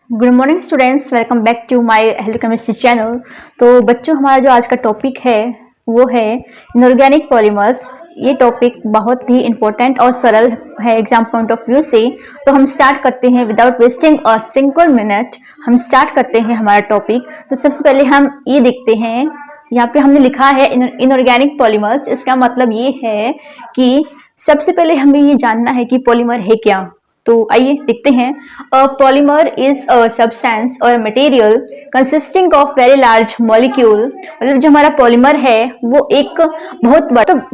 Good morning students, welcome back to my health chemistry channel. तो बच्चों, हमारा जो आज का टॉपिक है वो है इनऑर्गेनिक पॉलीमर्स। ये टॉपिक बहुत ही इम्पोर्टेंट और सरल है एग्जाम पॉइंट ऑफ व्यू से। तो हम स्टार्ट करते हैं without wasting a single minute. हम स्टार्ट करते हैं हमारा टॉपिक। तो सबसे पहले हम ये देखते हैं, यहाँ पे हमने लिखा है इनऑर्गेनिक पॉलीमर्स। इसका मतलब ये है कि सबसे पहले हमें ये जानना है कि पॉलीमर है क्या। तो आइए देखते हैं। A polymer is a substance और material consisting of very large molecule. मतलब जो हमारा पॉलीमर है वो एक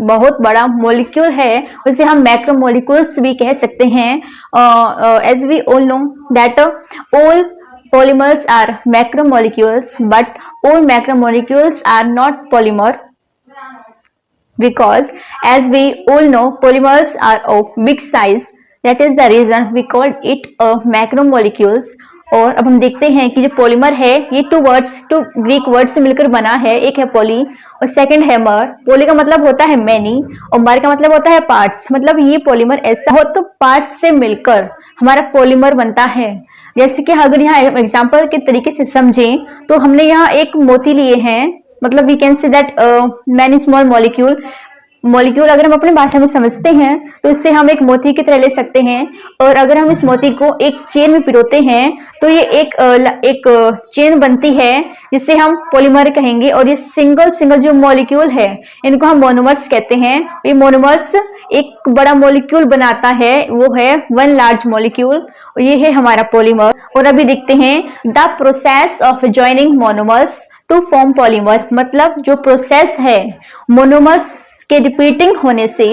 बहुत बड़ा मॉलिक्यूल है, उसे हम मैक्रो मॉलिक्यूल्स भी कह सकते हैं। As we all know that all polymers are macromolecules, but all macromolecules are not polymer, because as we all know polymers are of big size. That is the reason we call it a macromolecules. और अब हम देखते हैं कि जो polymer है ये to Greek word से मिलकर बना है। एक है पॉली और सेकंड है मर। पॉली का मतलब होता है मैनी और मर का मतलब होता है पार्ट्स। मतलब ये पॉलीमर ऐसा हो तो पार्ट्स से मिलकर हमारा पॉलीमर बनता है। जैसे कि अगर यहाँ एग्जांपल के तरीके से समझें तो हमने यहाँ एक मोती लिए हैं। मतलब we can say that many small molecule अगर हम अपने भाषा में समझते हैं तो इससे हम एक मोती की तरह ले सकते हैं। और अगर हम इस मोती को एक चेन में पिरोते हैं तो ये एक चेन बनती है जिसे हम पॉलीमर कहेंगे। और ये सिंगल जो मॉलिक्यूल है इनको हम मोनोमर्स कहते हैं। ये मोनोमर्स एक बड़ा मॉलिक्यूल बनाता है, वो है वन लार्ज मॉलिक्यूल, और ये है हमारा पॉलीमर। और अभी देखते हैं the process of joining monomers to form polymer. मतलब जो प्रोसेस है मोनोमर्स के रिपीटिंग होने से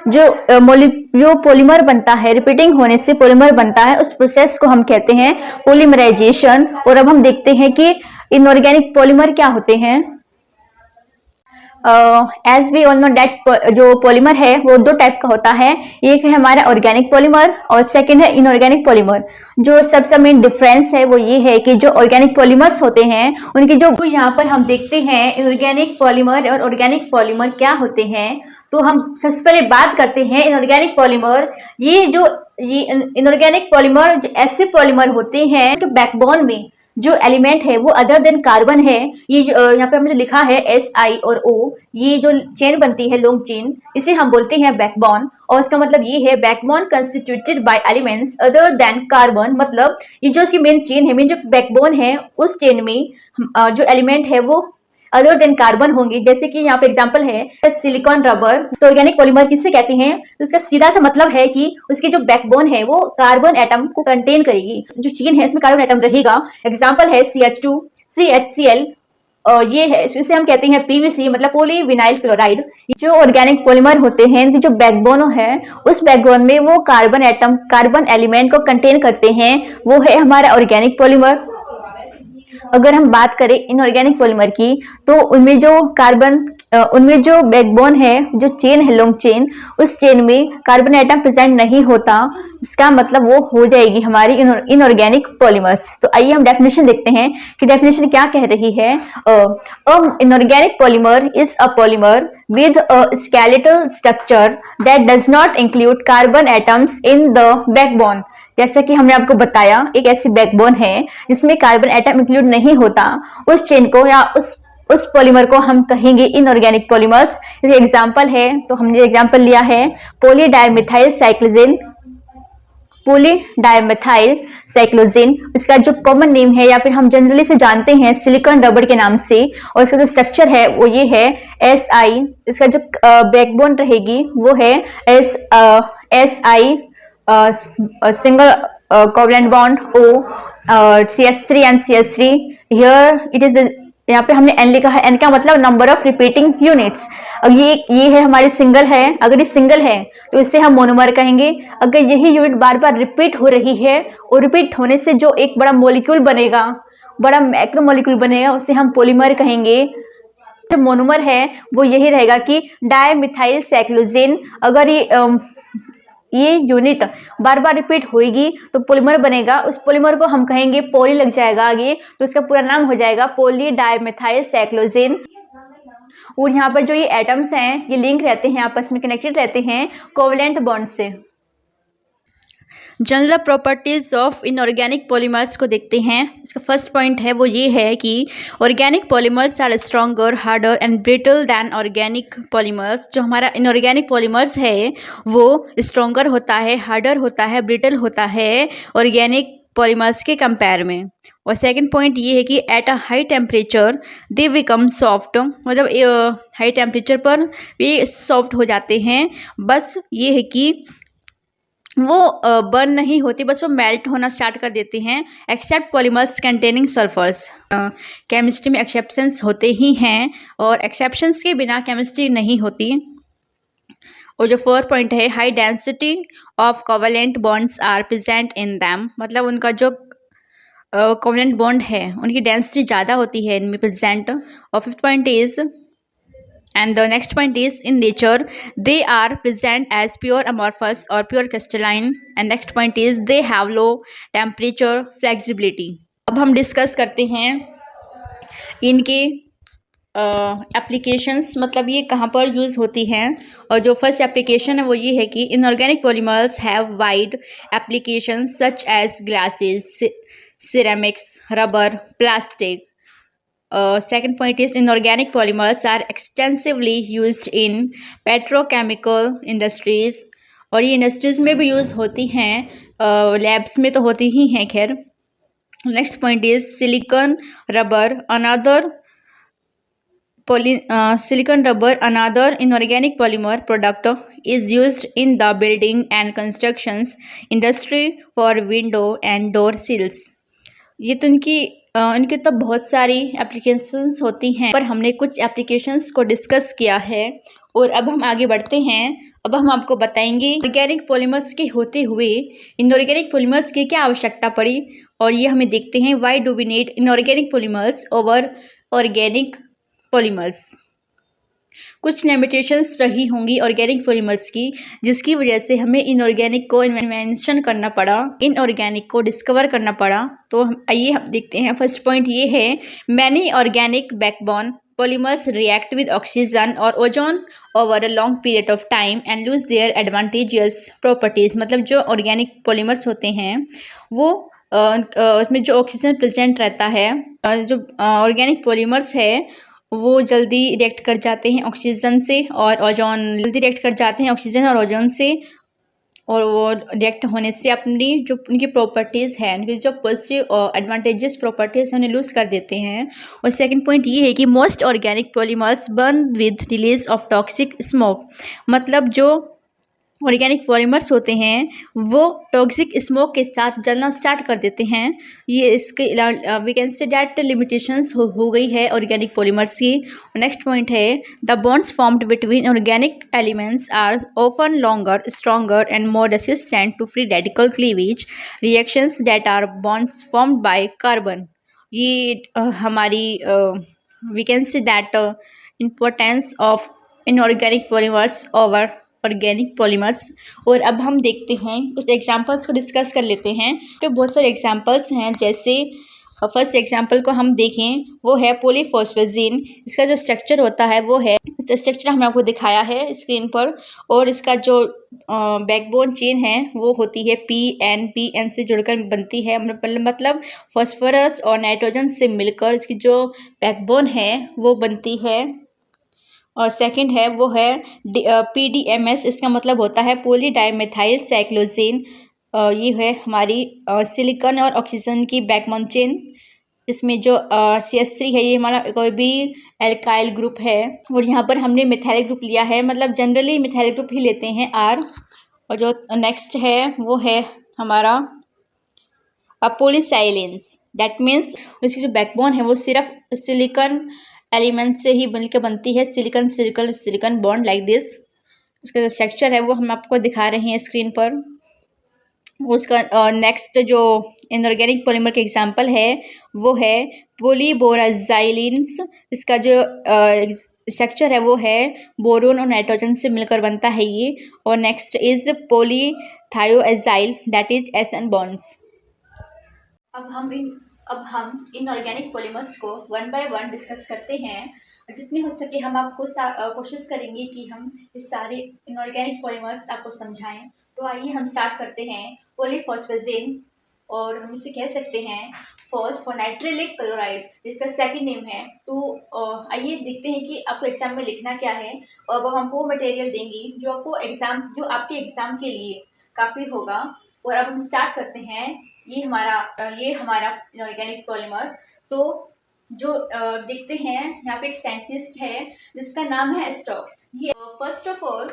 जो पॉलीमर बनता है, रिपीटिंग होने से पॉलीमर बनता है, उस प्रोसेस को हम कहते हैं पॉलीमराइजेशन। और अब हम देखते हैं कि इनऑर्गेनिक पॉलीमर क्या होते हैं। As we all know that जो पॉलीमर है वो दो टाइप का होता है। एक है हमारा ऑर्गेनिक पॉलीमर और सेकंड है इनऑर्गेनिक पॉलीमर। जो सबसे मेन डिफरेंस है वो ये है कि जो ऑर्गेनिक पॉलीमर्स होते हैं उनकी जो यहाँ पर हम देखते हैं इनऑर्गेनिक पॉलीमर और ऑर्गेनिक पॉलीमर क्या होते हैं। तो हम सबसे पहले बात करते हैं इनऑर्गेनिक पॉलीमर। ये इनऑर्गेनिक पॉलीमर ऐसे पॉलीमर होते हैं इसके बैकबोन में जो एलिमेंट है वो अदर देन कार्बन है। ये यहाँ पे हमने लिखा है SI और O, ये जो चेन बनती है लॉन्ग चेन, इसे हम बोलते हैं बैकबोन। और इसका मतलब ये है backbone constituted bye elements other than carbon. मतलब ये जो इसकी मेन चेन है, मेन जो बैकबोन है, उस चेन में जो एलिमेंट है वो अदर देन कार्बन होंगे। जैसे कि यहाँ पे एग्जांपल है सिलिकॉन रबर। तो ऑर्गेनिक पॉलीमर किससे कहते हैं, तो इसका सीधा सा मतलब है कि उसकी जो बैकबोन है वो कार्बन एटम को कंटेन करेगी। जो चेन है इसमें कार्बन एटम रहेगा। एग्जांपल है CH2, CHCl। ये है, इसे हम कहते हैं PVC, मतलब पॉली विनाइल क्लोराइड। जो ऑर्गेनिक पॉलीमर होते हैं इनकी जो बैकबोन है उस बैकबोन में वो कार्बन एटम, कार्बन एलिमेंट को कंटेन करते हैं, वो है हमारा ऑर्गेनिक पॉलीमर। अगर हम बात करें इनऑर्गेनिक पॉलीमर की तो उनमें जो बैकबोन है, जो चेन है लॉन्ग चेन, उस चेन में कार्बन एटम प्रेजेंट नहीं होता। इसका मतलब वो हो जाएगी हमारी इनऑर्गेनिक पॉलीमर्स। तो आइए हम डेफिनेशन देखते हैं कि डेफिनेशन क्या कह रही है। Inorganic polymer is a polymer with a skeletal structure that does not include carbon atoms in the backbone। जैसा कि हमने आपको बताया, एक ऐसी बैकबोन है जिसमें कार्बन एटम इंक्लूड नहीं होता। उस चेन को या उस पॉलीमर को हम कहेंगे इनऑर्गेनिक पॉलीमर्स। जैसे एग्जांपल है, तो हमने एग्जांपल लिया है पॉलीडाइमिथाइल साइक्लोजेन। इसका जो कॉमन नेम है या फिर हम जनरली से जानते हैं सिलिकॉन रबर के नाम से। और इसका जो स्ट्रक्चर है वो ये है SI। इसका जो बैकबोन रहेगी वो है SI single covalent bond O, CH3 and CH3। Here it is, यहाँ पे हमने N लिखा है। N का मतलब नंबर ऑफ रिपीटिंग यूनिट्स। अब ये है हमारी सिंगल है। अगर ये सिंगल है तो इसे हम मोनोमर कहेंगे। अगर यही यूनिट बार बार रिपीट हो रही है और रिपीट होने से जो एक बड़ा मॉलिक्यूल बनेगा, बड़ा मैक्रो मॉलिक्यूल बनेगा, उसे हम पॉलीमर कहेंगे। जो मोनोमर है वो यही रहेगा कि डाइमिथाइल साइक्लोजेन। अगर ये यूनिट बार बार रिपीट होगी तो पॉलीमर बनेगा। उस पॉलीमर को हम कहेंगे, पॉली लग जाएगा आगे तो इसका पूरा नाम हो जाएगा पॉली डाइमिथाइल साइक्लोजेन। और यहाँ पर जो ये एटम्स हैं ये लिंक रहते हैं, आपस में कनेक्टेड रहते हैं कोवलेंट बॉन्ड से। General properties of inorganic polymers को देखते हैं। इसका फर्स्ट पॉइंट है वो ये है कि organic polymers are stronger, harder and brittle than organic polymers. जो हमारा इनऑर्गेनिक पॉलीमर्स है वो स्ट्रॉन्गर होता है, हार्डर होता है, ब्रिटल होता है ऑर्गेनिक पॉलीमर्स के कंपेयर में। और सेकंड पॉइंट ये है कि at a high temperature they become soft, मतलब हाई टेम्परेचर पर ये सॉफ्ट हो जाते हैं। बस ये है कि वो बर्न नहीं होती, बस वो मेल्ट होना स्टार्ट कर देते हैं। Except polymers containing sulphurs. Chemistry में एक्सेप्शंस होते ही हैं और एक्सेप्शंस के बिना केमिस्ट्री नहीं होती। और जो फोर्थ पॉइंट है, high density of covalent bonds are present in them, मतलब उनका जो कोवेलेंट बॉन्ड है उनकी डेंसिटी ज़्यादा होती है इनमें प्रेजेंट। और fifth point is and the next point is in nature they are present as pure amorphous or pure crystalline, and next point is they have low temperature flexibility। अब हम discuss करते हैं इनके एप्लीकेशंस, मतलब ये कहाँ पर यूज़ होती हैं। और जो फर्स्ट एप्लीकेशन है वो ये है कि inorganic polymers have wide applications such as glasses, ceramics, rubber, plastic. Second point is inorganic polymers are extensively used in petrochemical industries, और ये इंडस्ट्रीज में भी यूज़ होती हैं, लैब्स में तो होती ही हैं खैर। Next point is silicone rubber, another inorganic polymer product is used in the building and constructions industry for window and door sills। ये तो इनकी तो बहुत सारी एप्लीकेशंस होती हैं, पर हमने कुछ एप्लीकेशंस को डिस्कस किया है। और अब हम आगे बढ़ते हैं। अब हम आपको बताएंगे ऑर्गेनिक पॉलीमर्स के होते हुए इनऑर्गेनिक पॉलीमर्स की क्या आवश्यकता पड़ी। और ये हमें देखते हैं, why do we need inorganic polymers over organic polymers. कुछ लिमिटेशंस रही होंगी ऑर्गेनिक पॉलीमर्स की, जिसकी वजह से हमें इनऑर्गेनिक को इन्वेंशन करना पड़ा, इनऑर्गेनिक को डिस्कवर करना पड़ा। तो आइए हम देखते हैं। फर्स्ट पॉइंट ये है, many organic backbone polymers react with oxygen or ozone over a long period of time and lose their advantageous properties। मतलब जो ऑर्गेनिक पॉलीमर्स होते हैं वो उसमें जो ऑक्सीजन प्रेजेंट रहता है, जो ऑर्गेनिक पॉलीमर्स है वो जल्दी रिएक्ट कर जाते हैं ऑक्सीजन से, और ओजोन जल्दी रिएक्ट कर जाते हैं ऑक्सीजन और ओजोन से, और वो रिएक्ट होने से अपनी जो उनकी प्रॉपर्टीज़ है, उनकी जो पॉजिटिव एडवांटेजेस प्रॉपर्टीज़ हैं उन्हें लूज़ कर देते हैं। और सेकंड पॉइंट ये है कि most organic polymers burn with release of toxic smoke, मतलब जो ऑर्गेनिक पॉलीमर्स होते हैं वो टॉक्सिक स्मोक के साथ जलना स्टार्ट कर देते हैं। ये इसके we can say that limitations हो गई है ऑर्गेनिक पॉलीमर्स की। नेक्स्ट पॉइंट है, the bonds formed between organic elements are often longer, stronger and more resistant to free radical cleavage reactions that are bonds formed by carbon. ये हमारी we can say that importance of inorganic polymers over organic polymers. और अब हम देखते हैं कुछ examples को discuss कर लेते हैं। तो बहुत सारे एग्जांपल्स हैं, जैसे फर्स्ट एग्जांपल को हम देखें वो है पॉलीफॉस्फेजिन। इसका जो स्ट्रक्चर होता है वो है, स्ट्रक्चर हमने आपको दिखाया है स्क्रीन पर, और इसका जो बैकबोन चेन है वो होती है PN से जुड़कर बनती है, मतलब फॉस्फोरस और नाइट्रोजन से मिलकर इसकी जो बैकबोन है वो बनती है। और सेकंड है वो है PDMS, इसका मतलब होता है पॉली डाइमेथाइल साइक्लोजेन। ये है हमारी सिलिकॉन और ऑक्सीजन की बैकबोन चेन। इसमें जो CH3 है ये हमारा कोई भी एल्काइल ग्रुप है, और यहाँ पर हमने मिथाइल ग्रुप लिया है, मतलब जनरली मिथाइल ग्रुप ही लेते हैं R। और जो नेक्स्ट है वो है हमारा पॉलीसाइलेंस, दैट मीन्स उसकी जो बैकबोन है वो सिर्फ सिलिकॉन एलिमेंट से ही मिलकर बनती है, silicon silicon bond like this. उसका जो स्ट्रक्चर है वो हम आपको दिखा रहे हैं स्क्रीन पर। उसका नेक्स्ट जो इनऑर्गेनिक पॉलीमर का एग्जांपल है वो है पॉलीबोराजाइलिन्स। इसका जो स्ट्रक्चर है वो है बोरोन और नाइट्रोजन से मिलकर बनता है ये। और next is polythiazyl, that is SN bonds. अब हम इनऑर्गेनिक पॉलीमर्स को वन बाय वन डिस्कस करते हैं। जितनी हो सके हम आपको कोशिश करेंगे कि हम इस सारे इनऑर्गेनिक पॉलीमर्स आपको समझाएं। तो आइए हम स्टार्ट करते हैं पॉलीफॉस्फेजिन, और हम इसे कह सकते हैं फॉस्फोनाइट्रिलिक क्लोराइड, जिसका सेकंड नेम है। तो आइए देखते हैं कि आपको एग्जाम में लिखना क्या है, और अब हमको मटेरियल देंगी जो आपके एग्जाम के लिए काफ़ी होगा। और अब हम स्टार्ट करते हैं। ये हमारा इनऑर्गेनिक पॉलीमर। तो जो देखते हैं, यहाँ पे एक साइंटिस्ट है जिसका नाम है स्टोक्स। ये first of all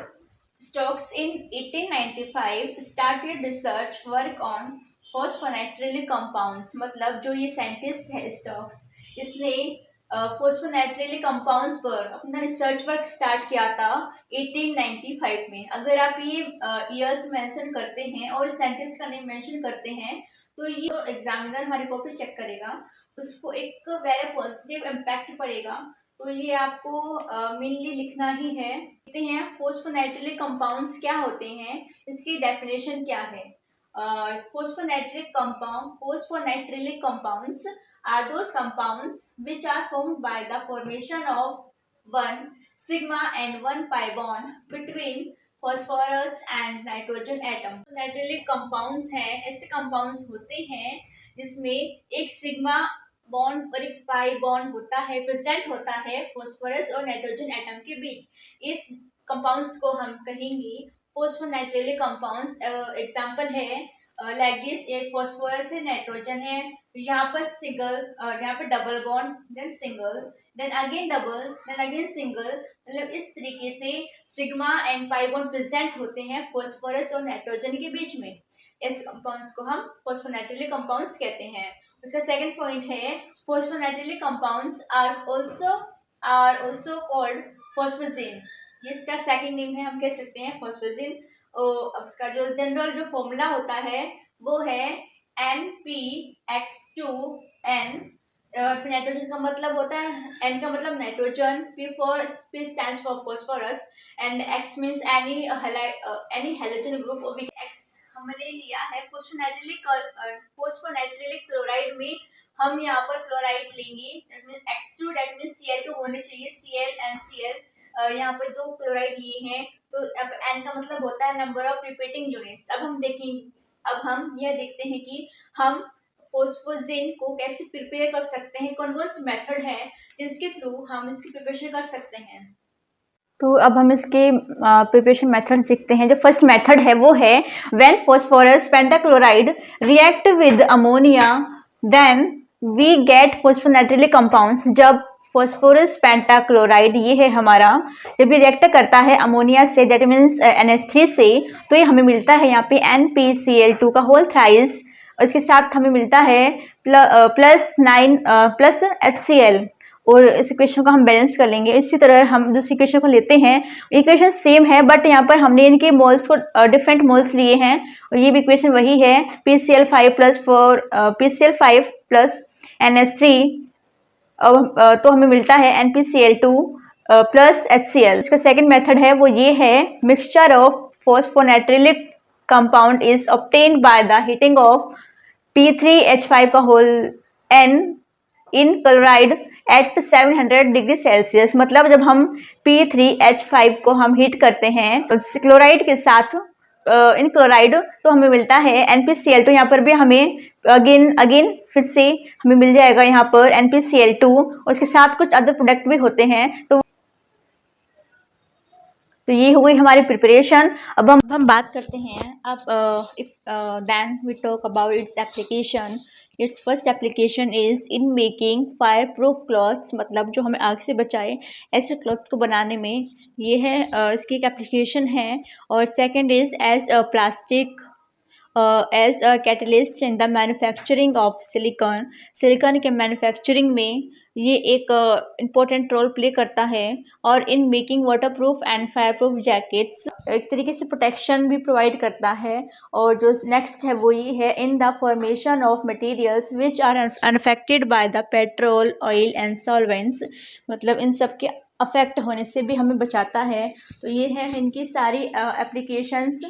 Stokes in 1895 started research work on phosphonitrilic compounds. मतलब जो ये साइंटिस्ट है स्टोक्स, इसने फॉस्फोनाइट्रिलिक कंपाउंड्स पर अपना रिसर्च वर्क स्टार्ट किया था 1895 में। अगर आप ये ईयर्स मेंशन करते हैं और साइंटिस्ट का नेम मेंशन करते हैं, तो ये एग्जामिनर हमारी कॉपी चेक करेगा, उसको एक वेरी पॉजिटिव इम्पैक्ट पड़ेगा। तो ये आपको मेनली लिखना ही है। देखते हैं फॉस्फोनाइट्रिलिक कंपाउंड्स क्या होते हैं, इसकी डेफिनेशन क्या है। Phosphonitrile compounds are those compounds which are formed by the formation of one sigma and one pi bond between phosphorus and nitrogen atom। तो नाइट्रिलिक कंपाउंड्स हैं, ऐसे कंपाउंड्स होते हैं जिसमें एक सिग्मा बॉन्ड और एक पाई बॉन्ड होता है, प्रेजेंट होता है फॉस्फोरस और नाइट्रोजन एटम के बीच। इस कंपाउंड्स को हम कहेंगे फॉस्फोनाइट्रिलिक कंपाउंड्स। एग्जांपल है लाइक दिस, एक फॉस्फोरस है, नाइट्रोजन है, यहाँ पर सिंगल, यहाँ पर double bond, then single, then again double, then again single. मतलब इस तरीके से sigma and pi bond present होते हैं फॉस्फोरस और नाइट्रोजन के बीच में। इस कंपाउंड्स को हम फॉस्फोनाइट्रिलिक कंपाउंड्स कहते हैं। उसका सेकंड पॉइंट है फॉस्फोनाइट्रिलिक कंपाउंड्स आर ऑल्सो कॉल्ड फॉस्फोजिन। ये इसका सेकंड नेम है, हम कह सकते हैं फॉस्फोजिन। अब उसका जो जनरल जो फॉर्मूला होता है वो है NPX2N। नाइट्रोजन का मतलब होता है, N का मतलब nitrogen, P stands for phosphorus and X means any halogen group of X। हमने लिया है फोस्फोनाइट्रिलिक क्लोराइड में हम यहाँ पर क्लोराइड लेंगे, that means X2, that means Cl2 होने चाहिए, Cl and Cl। यहाँ पर दो क्लोराइड लिए हैं, तो अब N का मतलब होता है नंबर ऑफ रिपीटिंग यूनिट्स। अब हम यह देखते हैं कि हम फॉस्फोजिन को कैसे प्रिपेयर कर सकते हैं, कौन कौन से मेथड है जिसके थ्रू हम इसकी प्रिपरेशन कर सकते हैं। तो अब हम इसके प्रिपरेशन मेथड सीखते हैं। जो फर्स्ट मेथड है वो है when phosphorus pentachloride react with ammonia then we get phosphonitrilic compounds. जब फॉस्फोरस पेंटाक्लोराइड ये है हमारा, जब ये रिएक्ट करता है अमोनिया से, दैट मीन्स NH3 से, तो ये हमें मिलता है यहाँ पे NPCl2 का होल थ्राइस, और इसके साथ हमें मिलता है प्लस HCl, और इस इक्वेशन को हम बैलेंस कर लेंगे। इसी तरह हम दूसरी इक्वेशन को लेते हैं, इक्वेशन सेम है बट यहाँ पर हमने इनके मोल्स को डिफरेंट मोल्स लिए हैं, और ये भी इक्वेशन वही है PCl5 प्लस NH3। तो हमें मिलता है NPCl2 प्लस HCl। इसका सेकंड मेथड है वो ये है mixture of phosphonitrilic compound is obtained by the heating of P3H5 का होल N इन क्लोराइड एट 700 डिग्री सेल्सियस। मतलब जब हम P3H5 को हम हीट करते हैं क्लोराइड के साथ इन क्लोराइड, तो हमें मिलता है NPCl2। यहाँ पर भी हमें अगेन फिर से हमें मिल जाएगा यहाँ पर NPCl2, और उसके साथ कुछ अदर प्रोडक्ट भी होते हैं। तो ये हो गई हमारी प्रिपरेशन। अब हम बात करते हैं अब then we talk about its application. Its first application is in making fire proof clothes. मतलब जो हमें आग से बचाए ऐसे क्लॉथ्स को बनाने में ये है इसकी एक एप्लीकेशन है। और second is as a plastic as a catalyst in the manufacturing of silicon. Silicon के मैन्युफैक्चरिंग में ये एक इम्पोर्टेंट रोल प्ले करता है। और in making waterproof and fireproof jackets, एक तरीके से प्रोटेक्शन भी प्रोवाइड करता है। और जो नेक्स्ट है वो ये है in the formation of materials which are unaffected by the petrol, oil and solvents. मतलब इन सब के अफेक्ट होने से भी हमें बचाता है। तो ये है इनकी सारी एप्लीकेशंस।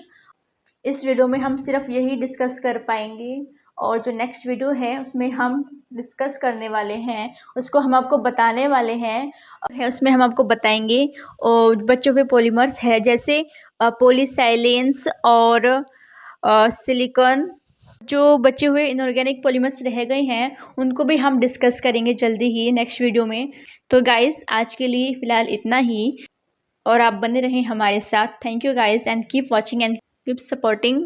इस वीडियो में हम सिर्फ यही डिस्कस कर पाएंगे, और जो नेक्स्ट वीडियो है उसमें हम डिस्कस करने वाले हैं, उसको हम आपको बताने वाले हैं। उसमें हम आपको बताएंगे और बच्चों के पॉलीमर्स है, जैसे पॉलीसाइलेंस और सिलिकॉन। जो बचे हुए इनऑर्गेनिक पॉलीमर्स रह गए हैं उनको भी हम डिस्कस करेंगे जल्दी ही नेक्स्ट वीडियो में। तो गाइस आज के लिए फ़िलहाल इतना ही, और आप बने रहें हमारे साथ। Thank you guys and keep watching and keep supporting.